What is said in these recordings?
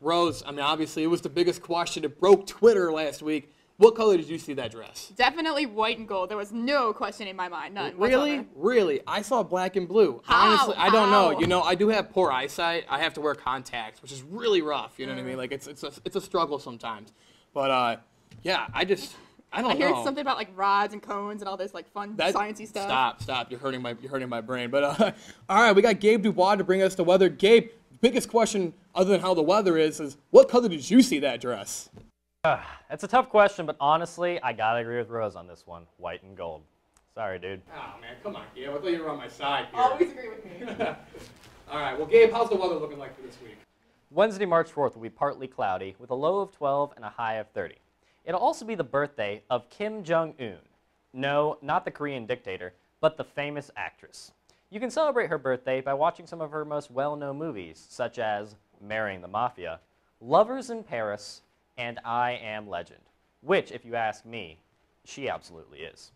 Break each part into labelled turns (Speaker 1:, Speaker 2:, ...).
Speaker 1: Rose, I mean, obviously, it was the biggest question. It broke Twitter last week. What color did you see that dress?
Speaker 2: Definitely white and gold. There was no question in my mind. None.
Speaker 1: Really?
Speaker 2: Whatsoever.
Speaker 1: Really? I saw black and blue.
Speaker 2: How?
Speaker 1: Honestly, I don't know.
Speaker 2: How?
Speaker 1: You know, I do have poor eyesight. I have to wear contacts, which is really rough. You know what I mean? Like, it's a struggle sometimes. But, yeah, I don't know.
Speaker 2: I heard something about like rods and cones and all this like fun sciencey stuff.
Speaker 1: Stop. You're hurting my brain. But, all right, we got Gabe Dubois to bring us the weather. Gabe, biggest question other than how the weather is what color did you see that dress?
Speaker 3: It's a tough question, but honestly, I gotta agree with Rose on this one. White and gold. Sorry, dude.
Speaker 1: Oh, man, come on, Gabe. I thought you were on my side here.
Speaker 2: Always agree with me.
Speaker 1: All right, well, Gabe, how's the weather looking like for this week?
Speaker 3: Wednesday, March 4th will be partly cloudy with a low of 12 and a high of 30. It'll also be the birthday of Kim Jong-un. No, not the Korean dictator, but the famous actress. You can celebrate her birthday by watching some of her most well-known movies, such as Marrying the Mafia, Lovers in Paris, and I Am Legend, which, if you ask me, she absolutely is.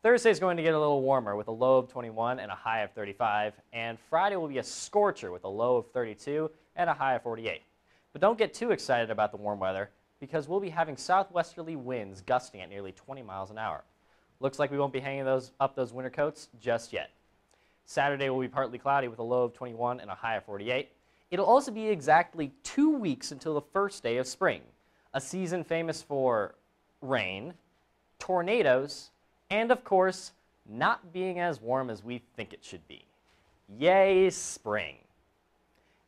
Speaker 3: Thursday is going to get a little warmer with a low of 21 and a high of 35, and Friday will be a scorcher with a low of 32 and a high of 48. But don't get too excited about the warm weather because we'll be having southwesterly winds gusting at nearly 20 miles an hour. Looks like we won't be hanging up those winter coats just yet. Saturday will be partly cloudy with a low of 21 and a high of 48. It'll also be exactly 2 weeks until the first day of spring, a season famous for rain, tornadoes, and of course, not being as warm as we think it should be. Yay, spring.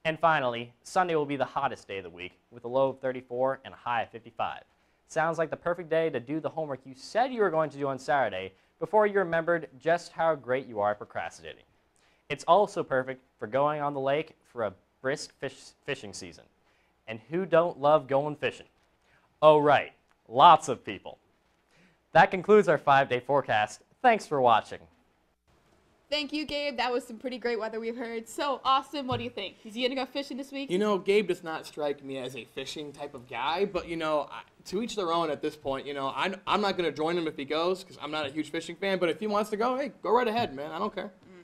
Speaker 3: And finally, Sunday will be the hottest day of the week with a low of 34 and a high of 55. Sounds like the perfect day to do the homework you said you were going to do on Saturday before you remembered just how great you are at procrastinating. It's also perfect for going on the lake for a brisk fishing season. And who don't love going fishing? Oh, right, lots of people. That concludes our 5-day forecast. Thanks for watching.
Speaker 2: Thank you, Gabe. That was some pretty great weather we've heard. So, Austin, what do you think? Is he going to go fishing this week?
Speaker 1: You know, Gabe does not strike me as a fishing type of guy, but, you know, to each their own at this point. You know, I'm not going to join him if he goes because I'm not a huge fishing fan, but if he wants to go, hey, go right ahead, man. I don't care.